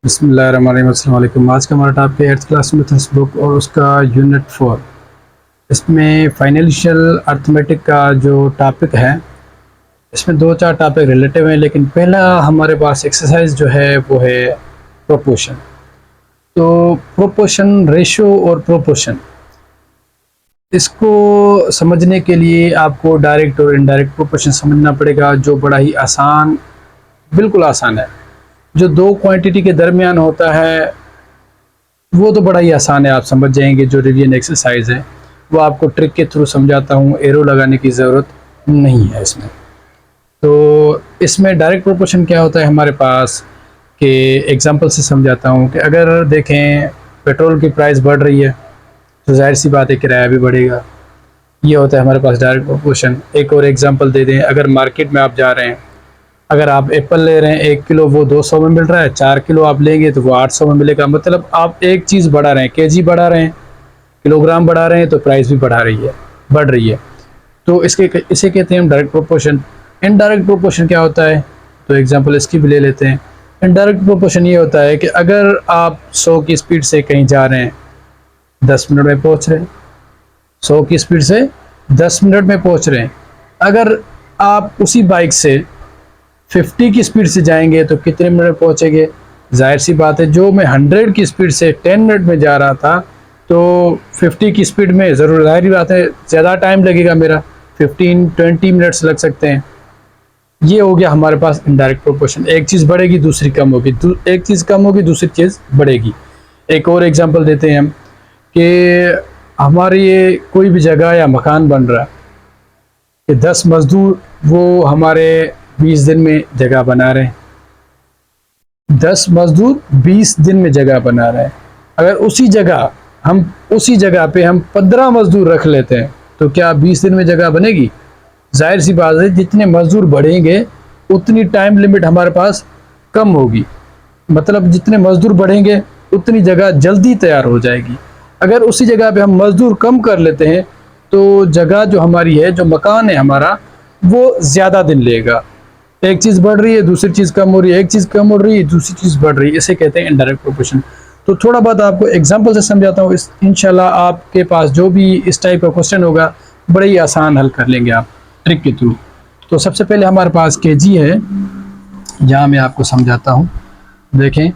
बिस्मिल्लाहिर्रहमानिर्रहीम। अस्सलाम वालेकुम। आज का हमारा टॉपिक है 8th क्लास मैथ्स बुक और उसका यूनिट 4। इसमें फाइनेंशियल अर्थमेटिक का जो टॉपिक है, इसमें दो चार टॉपिक रिलेटिव हैं, लेकिन पहला हमारे पास एक्सरसाइज जो है वो है प्रोपोर्शन। तो प्रोपोर्शन, रेशो और प्रोपोर्शन, इसको समझने के लिए आपको डायरेक्ट और इनडायरेक्ट प्रोपोर्शन समझना पड़ेगा, जो बड़ा ही आसान, बिल्कुल आसान है। जो दो क्वांटिटी के दरमियान होता है वो तो बड़ा ही आसान है, आप समझ जाएंगे। जो रिवीजन एक्सरसाइज है वो आपको ट्रिक के थ्रू समझाता हूँ, एरो लगाने की ज़रूरत नहीं है इसमें। तो इसमें डायरेक्ट प्रोपोर्शन क्या होता है हमारे पास, कि एग्जांपल से समझाता हूँ कि अगर देखें पेट्रोल की प्राइस बढ़ रही है तो जाहिर सी बात है किराया भी बढ़ेगा। ये होता है हमारे पास डायरेक्ट प्रोपोर्शन। एक और एग्जांपल दे दें, अगर मार्केट में आप जा रहे हैं, अगर आप एप्पल ले रहे हैं 1 किलो वो 200 में मिल रहा है, 4 किलो आप लेंगे तो वो 800 में मिलेगा। मतलब आप एक चीज़ बढ़ा रहे हैं, केजी बढ़ा रहे हैं, किलोग्राम बढ़ा रहे हैं, तो प्राइस भी बढ़ रही है। तो इसे कहते हैं हम डायरेक्ट प्रोपोर्शन। इनडायरेक्ट प्रोपोर्शन क्या होता है, तो एग्जांपल इसकी भी ले लेते हैं। इनडायरेक्ट प्रोपोर्शन ये होता है कि अगर आप 100 की स्पीड से कहीं जा रहे हैं, 10 मिनट में पहुँच रहे हैं, 100 की स्पीड से 10 मिनट में पहुँच रहे हैं। अगर आप उसी बाइक से 50 की स्पीड से जाएंगे तो कितने मिनट में पहुँचेंगे? जाहिर सी बात है, जो मैं 100 की स्पीड से 10 मिनट में जा रहा था, तो 50 की स्पीड में ज़रूर जाहिर बात है ज़्यादा टाइम लगेगा, मेरा 15-20 मिनट्स लग सकते हैं। ये हो गया हमारे पास इनडायरेक्ट प्रोपोर्शन। एक चीज़ बढ़ेगी दूसरी कम होगी, एक चीज़ कम होगी दूसरी चीज़ बढ़ेगी। एक और एग्जांपल देते हैं हम कि हमारे ये कोई भी जगह या मकान बन रहा है कि 10 मज़दूर वो हमारे 20 दिन में जगह बना रहे हैं। 10 मज़दूर 20 दिन में जगह बना रहे हैं। अगर उसी जगह पे हम 15 मज़दूर रख लेते हैं तो क्या 20 दिन में जगह बनेगी? जाहिर सी बात है, जितने मज़दूर बढ़ेंगे उतनी टाइम लिमिट हमारे पास कम होगी। मतलब जितने मज़दूर बढ़ेंगे उतनी जगह जल्दी तैयार हो जाएगी। अगर उसी जगह पे हम मज़दूर कम कर लेते हैं तो जगह जो हमारी है, जो मकान है हमारा, वो ज़्यादा दिन लेगा। एक चीज़ बढ़ रही है, दूसरी चीज़ कम हो रही है, एक चीज़ कम हो रही है, दूसरी चीज़ बढ़ रही है। इसे कहते हैं इनडायरेक्ट प्रोपोर्शन। तो थोड़ा बहुत आपको एग्जांपल से समझाता हूँ। इंशाल्लाह आपके पास जो भी इस टाइप का क्वेश्चन होगा बड़े ही आसान हल कर लेंगे आप ट्रिक के थ्रू। तो सबसे पहले हमारे पास केजी है, जहाँ मैं आपको समझाता हूँ। देखें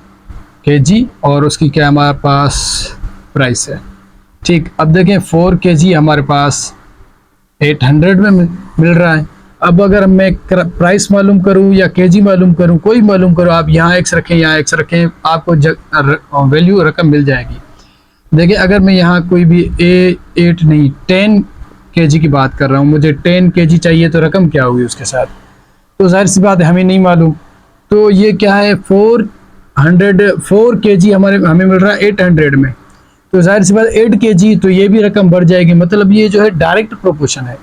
केजी और उसकी क्या हमारे पास प्राइस है। ठीक, अब देखें 4 केजी हमारे पास 800 में मिल रहा है। अब अगर मैं प्राइस मालूम करूं या केजी मालूम करूं, कोई मालूम करो, आप यहाँ एक्स रखें, यहाँ एक्स रखें, आपको वैल्यू रकम मिल जाएगी। देखिए अगर मैं यहाँ कोई भी 8 नहीं 10 केजी की बात कर रहा हूँ, मुझे 10 केजी चाहिए, तो रकम क्या होगी उसके साथ? तो जाहिर सी बात है हमें नहीं मालूम। तो ये क्या है, 4 केजी हमें मिल रहा है 800 में, तो जाहिर सी बात 8 केजी, तो ये भी रकम बढ़ जाएगी। मतलब ये जो है डायरेक्ट प्रोपोर्शन है।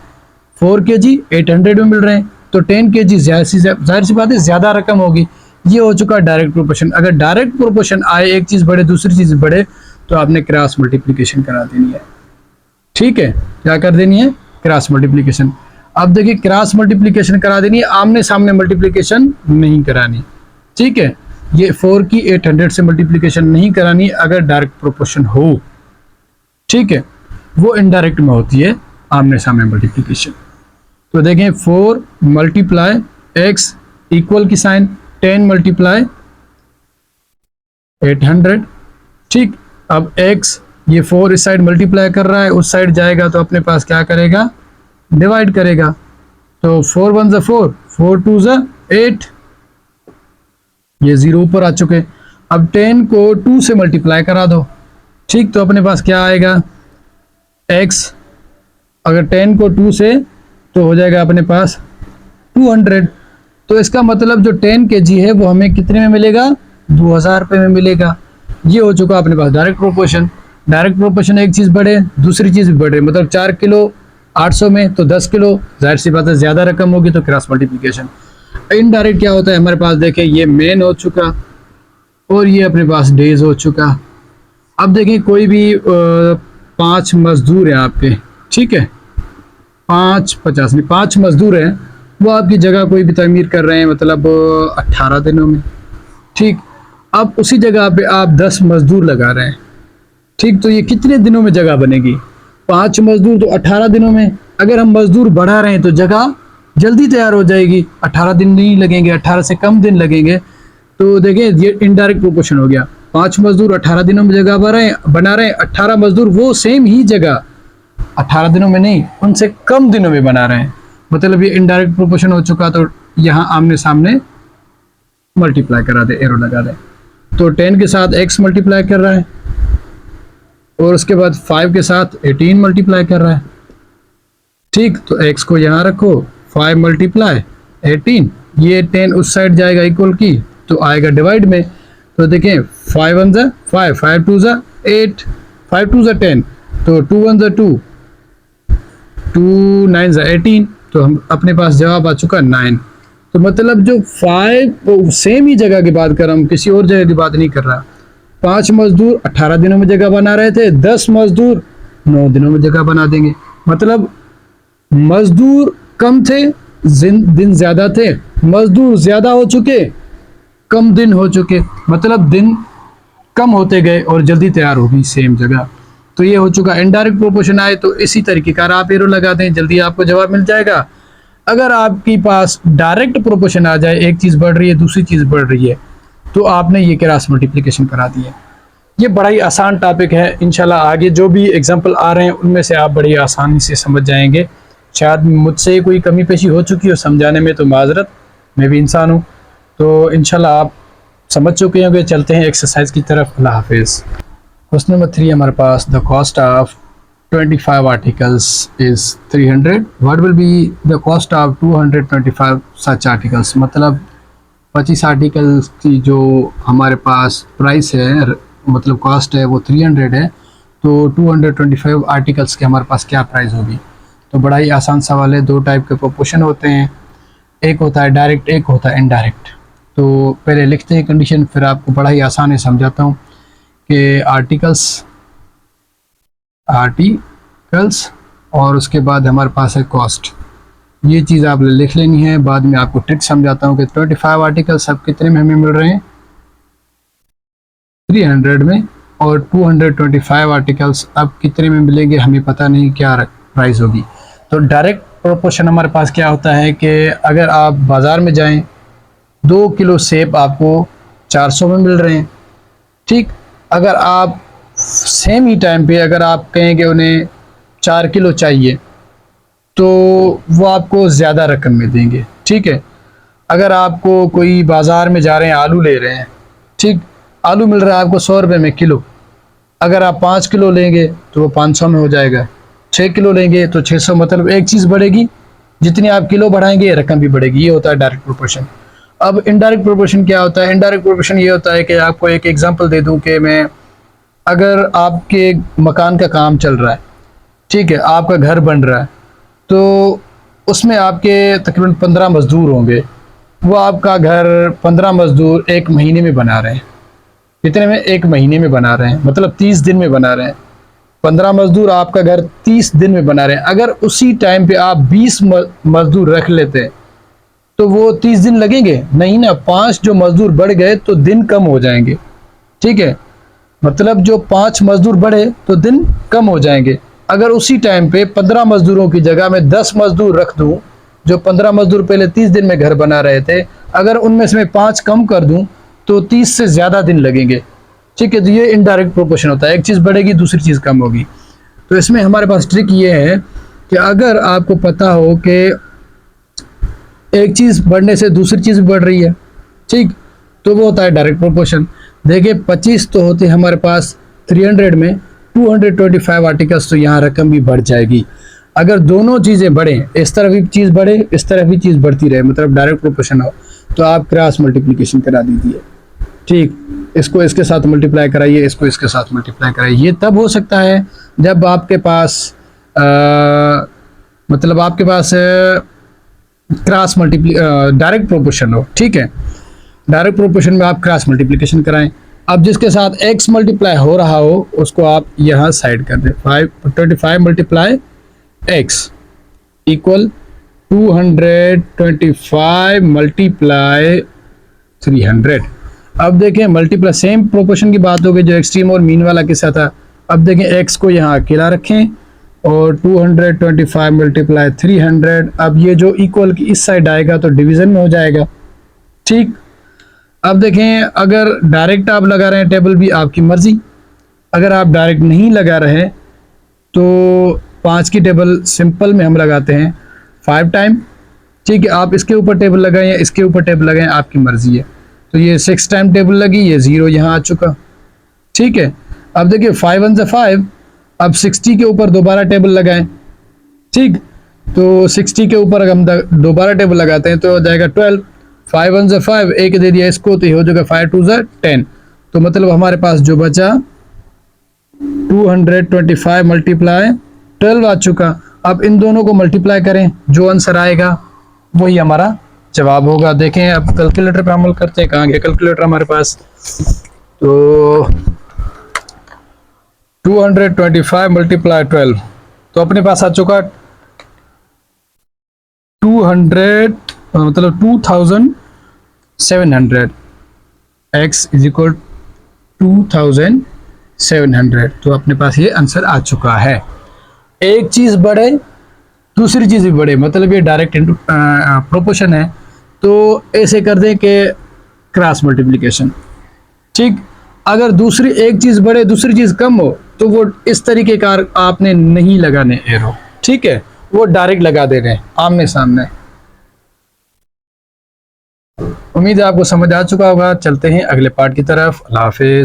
4 केजी 800 में मिल रहे हैं, तो 10 केजी जाहिर सी बात है ज़्यादा रकम होगी। ये हो चुका डायरेक्ट प्रोपोर्शन। अगर डायरेक्ट प्रोपोर्शन आए, एक चीज़ बढ़े दूसरी चीज़ बढ़े, तो आपने क्रॉस मल्टीप्लिकेशन करा देनी है। ठीक है, क्या कर देनी है? Cross multiplication. अब देखिए क्रॉस मल्टीप्लिकेशन करा देनी है, आमने सामने मल्टीप्लिकेशन नहीं करानी। ठीक है, ये 4 की 800 से मल्टीप्लिकेशन नहीं करानी अगर डायरेक्ट प्रोपोर्शन हो। ठीक है, वो इनडायरेक्ट में होती है आमने सामने मल्टीप्लिकेशन। तो देखें 4 मल्टीप्लाई एक्स इक्वल की साइन 10 मल्टीप्लाई 800। ठीक, अब x, ये 4 इस साइड मल्टीप्लाई कर रहा है, उस साइड जाएगा तो अपने पास क्या करेगा? डिवाइड करेगा। तो 4 1 ज़ा 4, 4 2 ज़ा 8, ये 0 ऊपर आ चुके। अब 10 को 2 से मल्टीप्लाई करा दो। ठीक, तो अपने पास क्या आएगा? x, अगर 10 को 2 से, तो हो जाएगा अपने पास 200। तो इसका मतलब जो 10 केजी है वो हमें कितने में मिलेगा? 2000 रुपये में मिलेगा। ये हो चुका अपने पास डायरेक्ट प्रोपोर्शन। डायरेक्ट प्रोपोर्शन, एक चीज़ बढ़े दूसरी चीज़ भी बढ़े। मतलब 4 किलो 800 में, तो 10 किलो जाहिर सी बात है ज़्यादा रकम होगी, तो क्रॉस मल्टीप्लिकेशन। इनडायरेक्ट क्या होता है हमारे पास? देखें ये मेन हो चुका और ये अपने पास डेज हो चुका। अब देखें कोई भी 5 मज़दूर हैं आपके, ठीक है, 5 मज़दूर हैं, वो आपकी जगह कोई भी तमीर कर रहे हैं, मतलब 18 दिनों में। ठीक, अब उसी जगह पे आप 10 मजदूर लगा रहे हैं, ठीक, तो ये कितने दिनों में जगह बनेगी? 5 मजदूर तो 18 दिनों में। अगर हम मजदूर बढ़ा रहे हैं तो जगह जल्दी तैयार हो जाएगी, 18 दिन नहीं लगेंगे, 18 से कम दिन लगेंगे। तो देखिए ये इनडायरेक्ट प्रोपोर्शन हो गया। 5 मजदूर 18 दिनों में जगह बना रहे हैं, 18 मजदूर वो सेम ही जगह 18 दिनों में नहीं, उनसे कम दिनों में बना रहे हैं, मतलब ये इनडायरेक्ट प्रोपोर्शन हो चुका। तो यहाँ आमने सामने मल्टीप्लाई करा दे, एरो लगा दे, तो 10 के साथ x मल्टीप्लाई कर रहा है और उसके बाद 5 के साथ 18 मल्टीप्लाई कर रहा है, ठीक। तो x को यहाँ रखो, 5 मल्टीप्लाई 18, ये 10 उस साइड जाएगा इक्वल की, तो आएगा डिवाइड में। तो देखें 5 1 जा 5, 5 2 जा 8, 5 2 जा 10, तो 2 1 जा 2, 2 9 जा 18, तो हम अपने पास जवाब आ चुका 9। तो मतलब जो 5 सेम ही जगह की बात कर रहा हूँ, किसी और जगह की बात नहीं कर रहा। 5 मजदूर 18 दिनों में जगह बना रहे थे, 10 मजदूर 9 दिनों में जगह बना देंगे। मतलब मजदूर कम थे, दिन ज्यादा थे, मजदूर ज्यादा हो चुके, कम दिन हो चुके, मतलब दिन कम होते गए और जल्दी तैयार होगी सेम जगह। तो ये हो चुका इनडायरेक्ट प्रोपोर्शन आए तो इसी तरीके का आप एरो लगा दें, जल्दी आपको जवाब मिल जाएगा। अगर आपके पास डायरेक्ट प्रोपोर्शन आ जाए, एक चीज़ बढ़ रही है दूसरी चीज़ बढ़ रही है, तो आपने ये क्रॉस मल्टीप्लिकेशन करा दी है। ये बड़ा ही आसान टॉपिक है, इंशाल्लाह आगे जो भी एग्जाम्पल आ रहे हैं उनमें से आप बड़ी आसानी से समझ जाएंगे। शायद मुझसे कोई कमी पेशी हो चुकी हो समझाने में, तो माजरत, मैं भी इंसान हूँ। तो इंशाल्लाह आप समझ चुके होंगे। चलते हैं एक्सरसाइज की तरफ। अल्लाह हाफिज़। क्वेश्चन नंबर 3 हमारे पास, the cost of 25 articles is 300, what will be the cost of 225 such articles. मतलब 25 आर्टिकल्स की जो हमारे पास प्राइस है, मतलब कॉस्ट है, वो 300 है, तो 225 आर्टिकल्स के हमारे पास क्या प्राइस होगी। तो बड़ा ही आसान सवाल है। दो टाइप के प्रोपोर्शन होते हैं, एक होता है डायरेक्ट, एक होता है इनडायरेक्ट। तो पहले लिखते हैं कंडीशन, फिर आपको बड़ा ही आसान है समझाता हूँ कि आर्टिकल्स और उसके बाद हमारे पास है कॉस्ट। ये चीज़ आपने लिख लेनी है, बाद में आपको ट्रिक समझाता हूँ कि 25 आर्टिकल्स अब कितने में हमें मिल रहे हैं, 300 में, और 225 आर्टिकल्स अब कितने में मिलेंगे हमें पता नहीं क्या प्राइस होगी। तो डायरेक्ट प्रोपोर्शन हमारे पास क्या होता है कि अगर आप बाज़ार में जाएं, 2 किलो सेब आपको 400 में मिल रहे हैं, ठीक। अगर आप सेम ही टाइम पे अगर आप कहें कि उन्हें 4 किलो चाहिए, तो वो आपको ज़्यादा रकम में देंगे, ठीक है। अगर आपको कोई बाज़ार में जा रहे हैं, आलू ले रहे हैं, ठीक, आलू मिल रहा है आपको 100 रुपये में किलो। अगर आप 5 किलो लेंगे तो वो 500 में हो जाएगा, 6 किलो लेंगे तो 600। मतलब एक चीज़ बढ़ेगी, जितनी आप किलो बढ़ाएंगे रकम भी बढ़ेगी। ये होता है डायरेक्ट प्रोपोर्शन। अब इनडायरेक्ट प्रोपोर्शन क्या होता है? इनडायरेक्ट प्रोपोर्शन ये होता है कि आपको एक एग्जांपल दे दूं कि मैं, अगर आपके मकान का काम चल रहा है, ठीक है, आपका घर बन रहा है, तो उसमें आपके तकरीबन 15 मज़दूर होंगे। वो आपका घर 15 मज़दूर 1 महीने में बना रहे हैं। कितने में? 1 महीने में बना रहे हैं, मतलब 30 दिन में बना रहे हैं। 15 मज़दूर आपका घर 30 दिन में बना रहे हैं। अगर उसी टाइम पे आप 20 मज़दूर रख लेते हैं तो वो 30 दिन लगेंगे? नहीं ना, 5 जो मज़दूर बढ़ गए तो दिन कम हो जाएंगे, ठीक है। मतलब जो 5 मज़दूर बढ़े तो दिन कम हो जाएंगे। अगर उसी टाइम पे 15 मज़दूरों की जगह में 10 मज़दूर रख दूं, जो 15 मज़दूर पहले 30 दिन में घर बना रहे थे, अगर उनमें से मैं 5 कम कर दूं तो 30 से ज़्यादा दिन लगेंगे, ठीक है। तो ये इनडायरेक्ट प्रोपोर्शन होता है, एक चीज़ बढ़ेगी दूसरी चीज़ कम होगी। तो इसमें हमारे पास ट्रिक ये है कि अगर आपको पता हो कि एक चीज़ बढ़ने से दूसरी चीज़ बढ़ रही है, ठीक, तो वो होता है डायरेक्ट प्रोपोर्शन। देखिए 25 तो होते हैं हमारे पास 300 में, 225 आर्टिकल्स, तो यहाँ रकम भी बढ़ जाएगी। अगर दोनों चीज़ें बढ़ें, इस तरफ भी चीज़ बढ़े, इस तरफ भी चीज़ बढ़ती रहे, मतलब डायरेक्ट प्रोपोर्शन हो, तो आप क्रॉस मल्टीप्लिकेशन करा दीजिए, ठीक। इसको इसके साथ मल्टीप्लाई कराइए, इसको इसके साथ मल्टीप्लाई कराइए। ये तब हो सकता है जब आपके पास मतलब आपके पास क्रॉस डायरेक्ट प्रोपोर्शन हो, ठीक है। डायरेक्ट प्रोपोर्शन में आप क्रॉस मल्टीप्लिकेशन कराएं। अब जिसके साथ x मल्टीप्लाई हो रहा हो उसको आप यहाँ साइड कर दें। 25 मल्टीप्लाई x इक्वल 225 मल्टीप्लाई 300। अब देखें मल्टीप्लाई, सेम प्रोपोर्शन की बात हो गई जो एक्सट्रीम और मीन वाला किस्सा था। अब देखें एक्स को यहाँ अकेला रखें और 225 मल्टीप्लाई 300। अब ये जो इक्वल की इस साइड आएगा तो डिवीजन में हो जाएगा। ठीक, अब देखें अगर डायरेक्ट आप लगा रहे हैं टेबल भी आपकी मर्जी, अगर आप डायरेक्ट नहीं लगा रहे तो 5 की टेबल सिंपल में हम लगाते हैं 5 टाइम। ठीक है, आप इसके ऊपर टेबल लगाएं या इसके ऊपर टेबल लगाएं, आपकी मर्जी है। तो ये 6 टाइम टेबल लगी, ये 0 यहाँ आ चुका। ठीक है, अब देखिए 5 1 से 5, अब 60 के ऊपर दोबारा टेबल लगाएं। ठीक, तो 60 के ऊपर अगर हम दोबारा टेबल लगाते हैं तो हो जाएगा 12। 5 1 से 5, एक दे दिया इसको तो ये हो जाएगा 5 2 से 10। तो मतलब हमारे पास जो बचा 225 मल्टीप्लाई 12 आ चुका। अब इन दोनों को मल्टीप्लाई करें, जो आंसर आएगा वही हमारा जवाब होगा। देखें अब कैलकुलेटर पे अमल करते हैं, कहाँ गया कैलकुलेटर हमारे पास। तो 225 मल्टीप्लाई 12, तो अपने पास आ चुका 200 मतलब 2700। x is equal 2700। तो अपने पास ये आंसर आ चुका है। एक चीज बढ़े दूसरी चीज भी बढ़े, मतलब ये डायरेक्ट प्रोपोर्शन है, तो ऐसे कर दें कि क्रॉस मल्टीप्लिकेशन। ठीक, अगर दूसरी एक चीज बढ़े दूसरी चीज कम हो तो वो इस तरीके का आपने नहीं लगाने एरो। ठीक है, वो डायरेक्ट लगा दे रहे हैं आमने सामने। उम्मीद है आपको समझ आ चुका होगा। चलते हैं अगले पार्ट की तरफ। अल्लाह हाफिज।